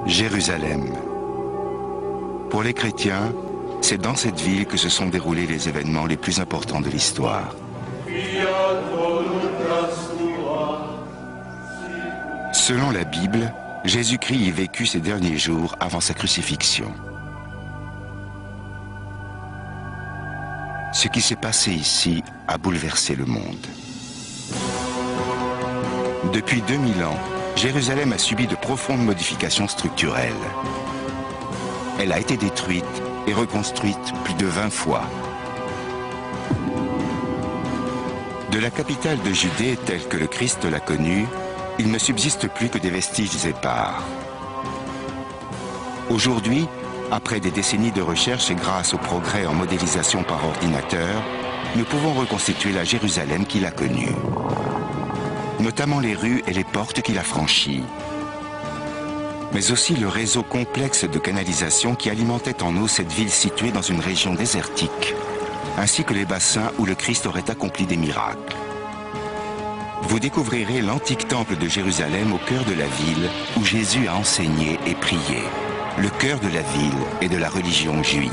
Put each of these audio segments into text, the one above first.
Jérusalem. Pour les chrétiens, c'est dans cette ville que se sont déroulés les événements les plus importants de l'histoire. Selon la Bible, Jésus-Christ y vécut ses derniers jours avant sa crucifixion. Ce qui s'est passé ici a bouleversé le monde. Depuis 2000 ans, Jérusalem a subi de profondes modifications structurelles. Elle a été détruite et reconstruite plus de 20 fois. De la capitale de Judée telle que le Christ l'a connue, il ne subsiste plus que des vestiges épars. Aujourd'hui, après des décennies de recherche et grâce au progrès en modélisation par ordinateur, nous pouvons reconstituer la Jérusalem qu'il a connue. Notamment les rues et les portes qu'il a franchies. Mais aussi le réseau complexe de canalisation qui alimentait en eau cette ville située dans une région désertique, ainsi que les bassins où le Christ aurait accompli des miracles. Vous découvrirez l'antique temple de Jérusalem au cœur de la ville où Jésus a enseigné et prié, le cœur de la ville et de la religion juive.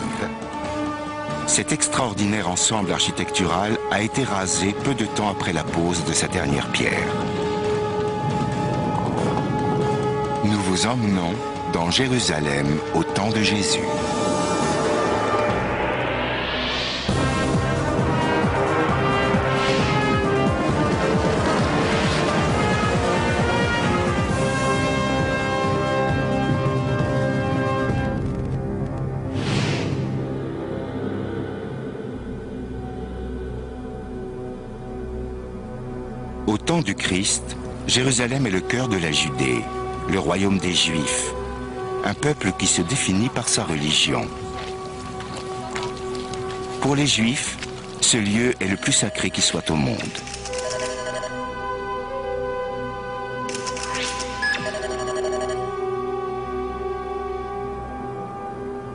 Cet extraordinaire ensemble architectural a été rasé peu de temps après la pose de sa dernière pierre. Nous vous emmenons dans Jérusalem au temps de Jésus. Au temps du Christ, Jérusalem est le cœur de la Judée, le royaume des Juifs, un peuple qui se définit par sa religion. Pour les Juifs, ce lieu est le plus sacré qui soit au monde.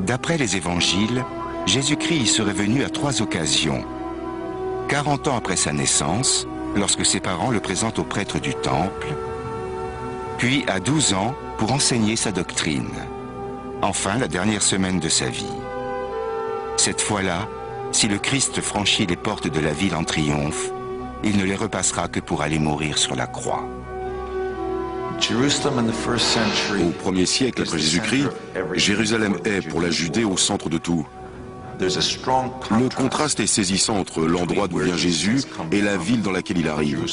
D'après les évangiles, Jésus-Christ y serait venu à 3 occasions. 40 ans après sa naissance, lorsque ses parents le présentent au prêtre du temple, puis à 12 ans pour enseigner sa doctrine. Enfin, la dernière semaine de sa vie. Cette fois-là, si le Christ franchit les portes de la ville en triomphe, il ne les repassera que pour aller mourir sur la croix. Au 1er siècle après Jésus-Christ, Jérusalem est, pour la Judée, au centre de tout. Le contraste est saisissant entre l'endroit d'où vient Jésus et la ville dans laquelle il arrive.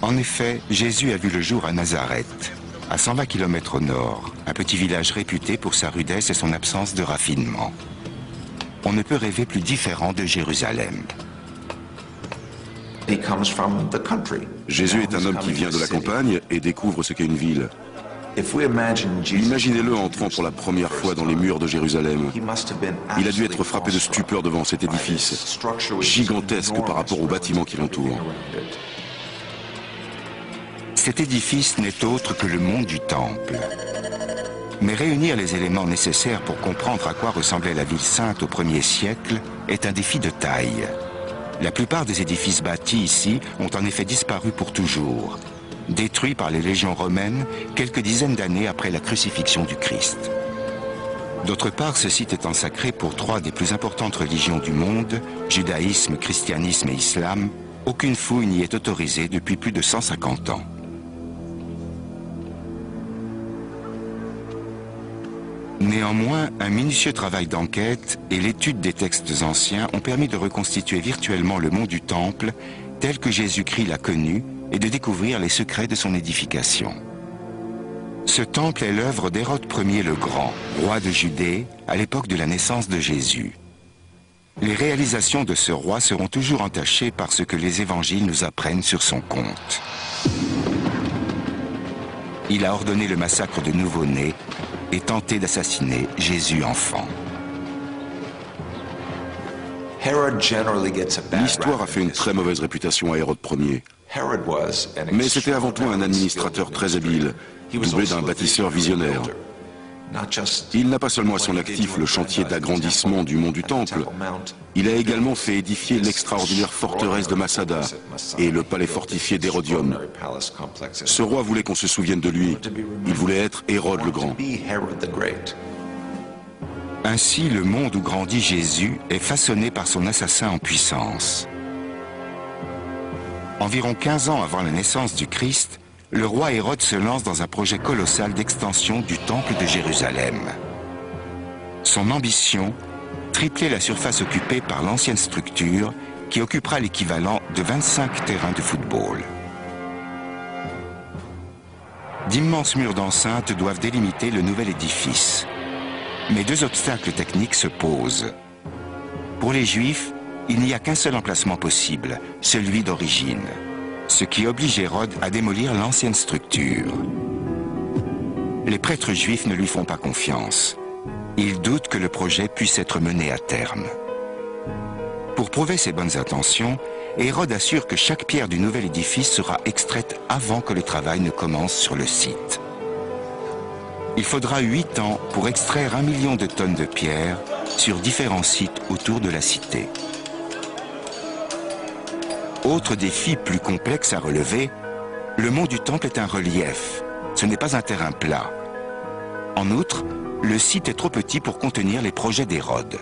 En effet, Jésus a vu le jour à Nazareth, à 120 km au nord, un petit village réputé pour sa rudesse et son absence de raffinement. On ne peut rêver plus différent de Jérusalem. Jésus est un homme qui vient de la campagne et découvre ce qu'est une ville. Imaginez-le entrant pour la première fois dans les murs de Jérusalem. Il a dû être frappé de stupeur devant cet édifice, gigantesque par rapport aux bâtiments qui l'entourent. Cet édifice n'est autre que le mont du Temple. Mais réunir les éléments nécessaires pour comprendre à quoi ressemblait la ville sainte au 1er siècle est un défi de taille. La plupart des édifices bâtis ici ont en effet disparu pour toujours, détruits par les légions romaines quelques dizaines d'années après la crucifixion du Christ. D'autre part, ce site étant sacré pour 3 des plus importantes religions du monde, judaïsme, christianisme et islam, aucune fouille n'y est autorisée depuis plus de 150 ans. Néanmoins, un minutieux travail d'enquête et l'étude des textes anciens ont permis de reconstituer virtuellement le mont du Temple tel que Jésus-Christ l'a connu et de découvrir les secrets de son édification. Ce temple est l'œuvre d'Hérode Ier le Grand, roi de Judée, à l'époque de la naissance de Jésus. Les réalisations de ce roi seront toujours entachées par ce que les évangiles nous apprennent sur son compte. Il a ordonné le massacre de nouveau-nés et tenté d'assassiner Jésus enfant. L'histoire a fait une très mauvaise réputation à Hérode Ier. Mais c'était avant tout un administrateur très habile, doublé d'un bâtisseur visionnaire. Il n'a pas seulement à son actif le chantier d'agrandissement du mont du Temple, il a également fait édifier l'extraordinaire forteresse de Masada et le palais fortifié d'Hérodium. Ce roi voulait qu'on se souvienne de lui. Il voulait être Hérode le Grand. Ainsi, le monde où grandit Jésus est façonné par son assassin en puissance. Environ 15 ans avant la naissance du Christ, le roi Hérode se lance dans un projet colossal d'extension du temple de Jérusalem. Son ambition, tripler la surface occupée par l'ancienne structure qui occupera l'équivalent de 25 terrains de football. D'immenses murs d'enceinte doivent délimiter le nouvel édifice. Mais deux obstacles techniques se posent. Pour les Juifs, il n'y a qu'un seul emplacement possible, celui d'origine, ce qui oblige Hérode à démolir l'ancienne structure. Les prêtres juifs ne lui font pas confiance. Ils doutent que le projet puisse être mené à terme. Pour prouver ses bonnes intentions, Hérode assure que chaque pierre du nouvel édifice sera extraite avant que le travail ne commence sur le site. Il faudra 8 ans pour extraire 1 million de tonnes de pierres sur différents sites autour de la cité. Autre défi plus complexe à relever, le mont du Temple est un relief, ce n'est pas un terrain plat. En outre, le site est trop petit pour contenir les projets d'Hérode.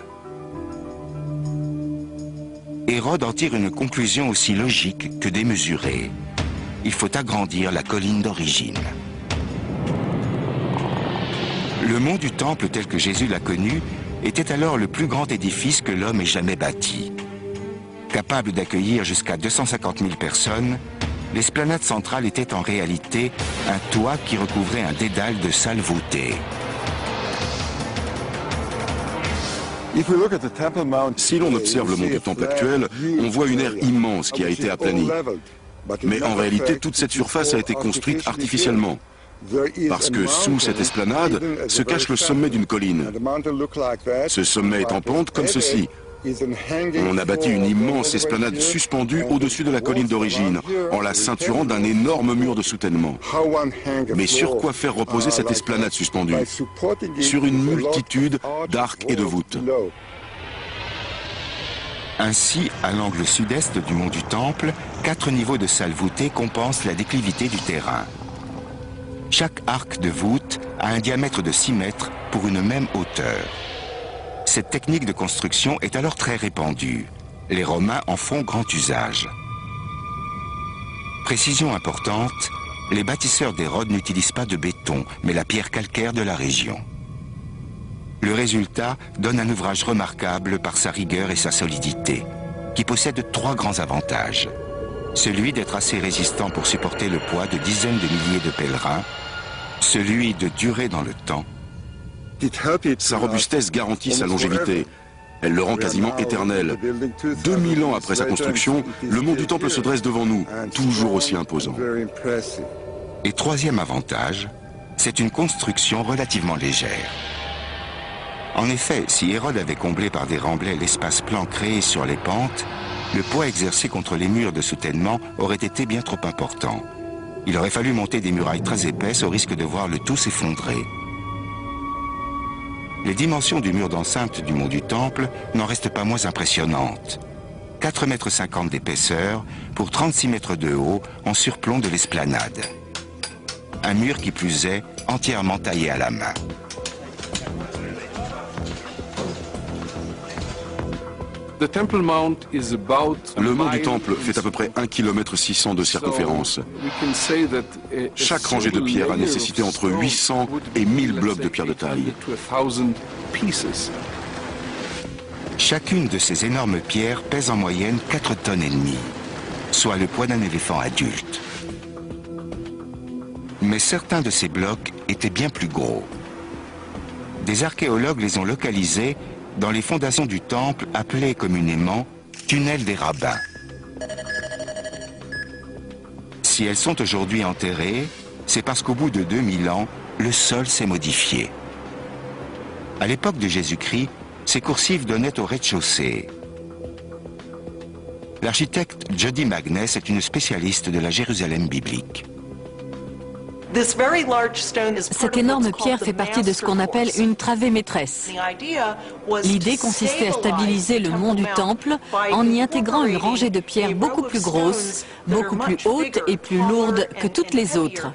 Hérode en tire une conclusion aussi logique que démesurée. Il faut agrandir la colline d'origine. Le mont du Temple tel que Jésus l'a connu était alors le plus grand édifice que l'homme ait jamais bâti. Capable d'accueillir jusqu'à 250 000 personnes, l'esplanade centrale était en réalité un toit qui recouvrait un dédale de salles voûtées. Si l'on observe le mont du Temple actuel, on voit une aire immense qui a été aplanie. Mais en réalité, toute cette surface a été construite artificiellement. Parce que sous cette esplanade se cache le sommet d'une colline. Ce sommet est en pente comme ceci. On a bâti une immense esplanade suspendue au-dessus de la colline d'origine, en la ceinturant d'un énorme mur de soutènement. Mais sur quoi faire reposer cette esplanade suspendue? Sur une multitude d'arcs et de voûtes. Ainsi, à l'angle sud-est du mont du Temple, 4 niveaux de salles voûtées compensent la déclivité du terrain. Chaque arc de voûte a un diamètre de 6 mètres pour une même hauteur. Cette technique de construction est alors très répandue. Les Romains en font grand usage. Précision importante, les bâtisseurs d'Hérode n'utilisent pas de béton, mais la pierre calcaire de la région. Le résultat donne un ouvrage remarquable par sa rigueur et sa solidité, qui possède 3 grands avantages. Celui d'être assez résistant pour supporter le poids de dizaines de milliers de pèlerins, celui de durer dans le temps. Sa robustesse garantit sa longévité. Elle le rend quasiment éternel. 2000 ans après sa construction, le mont du Temple se dresse devant nous, toujours aussi imposant. Et troisième avantage, c'est une construction relativement légère. En effet, si Hérode avait comblé par des remblais l'espace plan créé sur les pentes, le poids exercé contre les murs de soutènement aurait été bien trop important. Il aurait fallu monter des murailles très épaisses au risque de voir le tout s'effondrer. Les dimensions du mur d'enceinte du mont du Temple n'en restent pas moins impressionnantes. 4,50 m d'épaisseur pour 36 mètres de haut en surplomb de l'esplanade. Un mur qui plus est entièrement taillé à la main. Le mont du Temple fait à peu près 1,6 km de circonférence. Chaque rangée de pierres a nécessité entre 800 et 1000 blocs de pierre de taille. Chacune de ces énormes pierres pèse en moyenne 4,5 tonnes, soit le poids d'un éléphant adulte. Mais certains de ces blocs étaient bien plus gros. Des archéologues les ont localisés dans les fondations du temple appelées communément « tunnels des rabbins ». Si elles sont aujourd'hui enterrées, c'est parce qu'au bout de 2000 ans, le sol s'est modifié. À l'époque de Jésus-Christ, ces coursives donnaient au rez-de-chaussée. L'architecte Jody Magness est une spécialiste de la Jérusalem biblique. Cette énorme pierre fait partie de ce qu'on appelle une travée maîtresse. L'idée consistait à stabiliser le mont du temple en y intégrant une rangée de pierres beaucoup plus grosses, beaucoup plus hautes et plus lourdes que toutes les autres.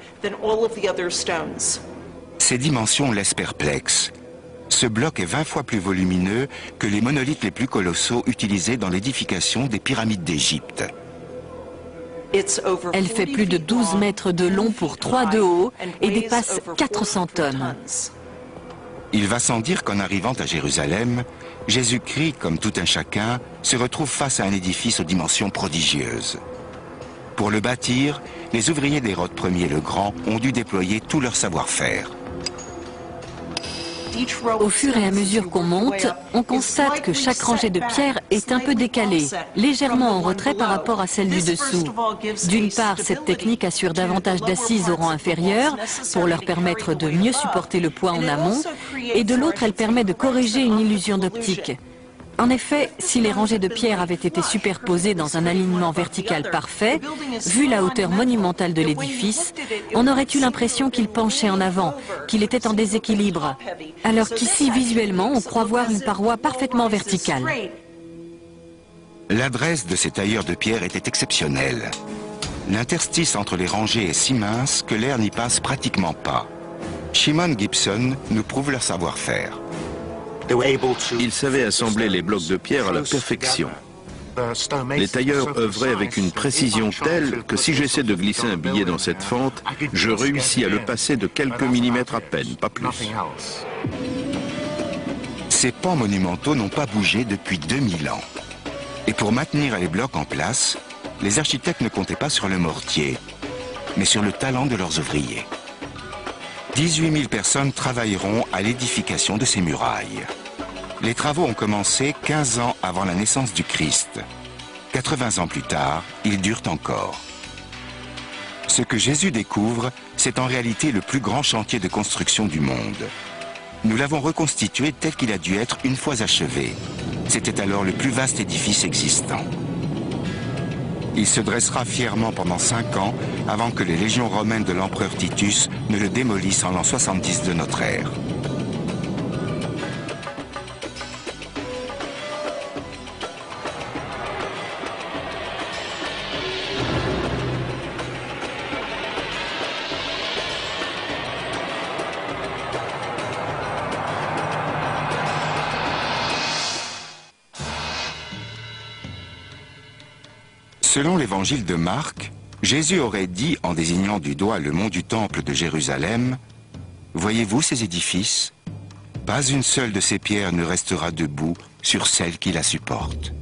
Ces dimensions laissent perplexe. Ce bloc est 20 fois plus volumineux que les monolithes les plus colossaux utilisés dans l'édification des pyramides d'Égypte. Elle fait plus de 12 mètres de long pour 3 de haut et dépasse 400 tonnes. Il va sans dire qu'en arrivant à Jérusalem, Jésus-Christ, comme tout un chacun, se retrouve face à un édifice aux dimensions prodigieuses. Pour le bâtir, les ouvriers d'Hérode Ier le Grand ont dû déployer tout leur savoir-faire. Au fur et à mesure qu'on monte, on constate que chaque rangée de pierres est un peu décalée, légèrement en retrait par rapport à celle du dessous. D'une part, cette technique assure davantage d'assises au rang inférieur pour leur permettre de mieux supporter le poids en amont, et de l'autre, elle permet de corriger une illusion d'optique. En effet, si les rangées de pierres avaient été superposées dans un alignement vertical parfait, vu la hauteur monumentale de l'édifice, on aurait eu l'impression qu'il penchait en avant, qu'il était en déséquilibre, alors qu'ici, visuellement, on croit voir une paroi parfaitement verticale. L'adresse de ces tailleurs de pierre était exceptionnelle. L'interstice entre les rangées est si mince que l'air n'y passe pratiquement pas. Shimon Gibson nous prouve leur savoir-faire. Ils savaient assembler les blocs de pierre à la perfection. Les tailleurs œuvraient avec une précision telle que si j'essaie de glisser un billet dans cette fente, je réussis à le passer de quelques millimètres à peine, pas plus. Ces pans monumentaux n'ont pas bougé depuis 2000 ans. Et pour maintenir les blocs en place, les architectes ne comptaient pas sur le mortier, mais sur le talent de leurs ouvriers. 18 000 personnes travailleront à l'édification de ces murailles. Les travaux ont commencé 15 ans avant la naissance du Christ. 80 ans plus tard, ils durent encore. Ce que Jésus découvre, c'est en réalité le plus grand chantier de construction du monde. Nous l'avons reconstitué tel qu'il a dû être une fois achevé. C'était alors le plus vaste édifice existant. Il se dressera fièrement pendant 5 ans avant que les légions romaines de l'empereur Titus ne le démolissent en l'an 70 de notre ère. Selon l'évangile de Marc, Jésus aurait dit, en désignant du doigt le mont du Temple de Jérusalem, « Voyez-vous ces édifices? Pas une seule de ces pierres ne restera debout sur celle qui la supporte. »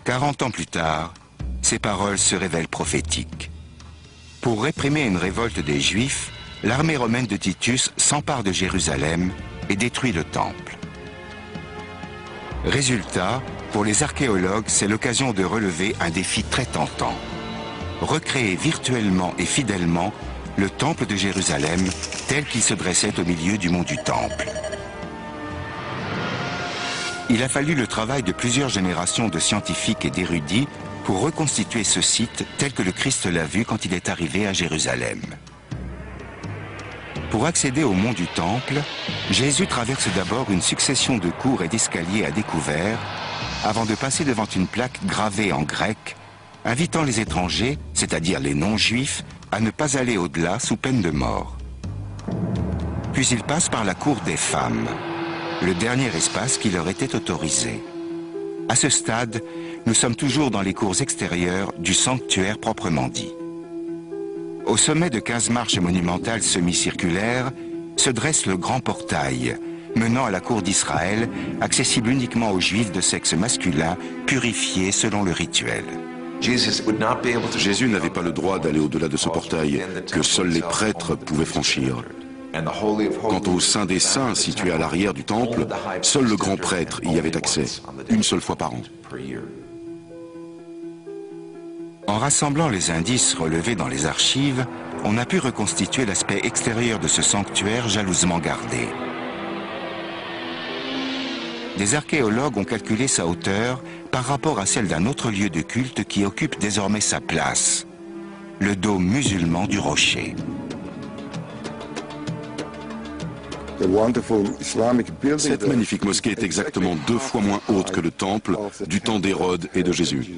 40 ans plus tard, ces paroles se révèlent prophétiques. Pour réprimer une révolte des Juifs, l'armée romaine de Titus s'empare de Jérusalem et détruit le Temple. Résultat, pour les archéologues, c'est l'occasion de relever un défi très tentant. Recréer virtuellement et fidèlement le Temple de Jérusalem tel qu'il se dressait au milieu du mont du Temple. Il a fallu le travail de plusieurs générations de scientifiques et d'érudits pour reconstituer ce site tel que le Christ l'a vu quand il est arrivé à Jérusalem. Pour accéder au mont du Temple, Jésus traverse d'abord une succession de cours et d'escaliers à découvert avant de passer devant une plaque gravée en grec, invitant les étrangers, c'est-à-dire les non-juifs, à ne pas aller au-delà sous peine de mort. Puis il passe par la cour des femmes, le dernier espace qui leur était autorisé. À ce stade, nous sommes toujours dans les cours extérieures du sanctuaire proprement dit. Au sommet de 15 marches monumentales semi-circulaires se dresse le grand portail, menant à la cour d'Israël, accessible uniquement aux Juifs de sexe masculin, purifiés selon le rituel. Jésus n'avait pas le droit d'aller au-delà de ce portail, que seuls les prêtres pouvaient franchir. Quant au Saint des Saints, situé à l'arrière du temple, seul le grand prêtre y avait accès, une seule fois par an. En rassemblant les indices relevés dans les archives, on a pu reconstituer l'aspect extérieur de ce sanctuaire jalousement gardé. Des archéologues ont calculé sa hauteur par rapport à celle d'un autre lieu de culte qui occupe désormais sa place. le dôme musulman du rocher. Cette magnifique mosquée est exactement 2 fois moins haute que le temple du temps d'Hérode et de Jésus.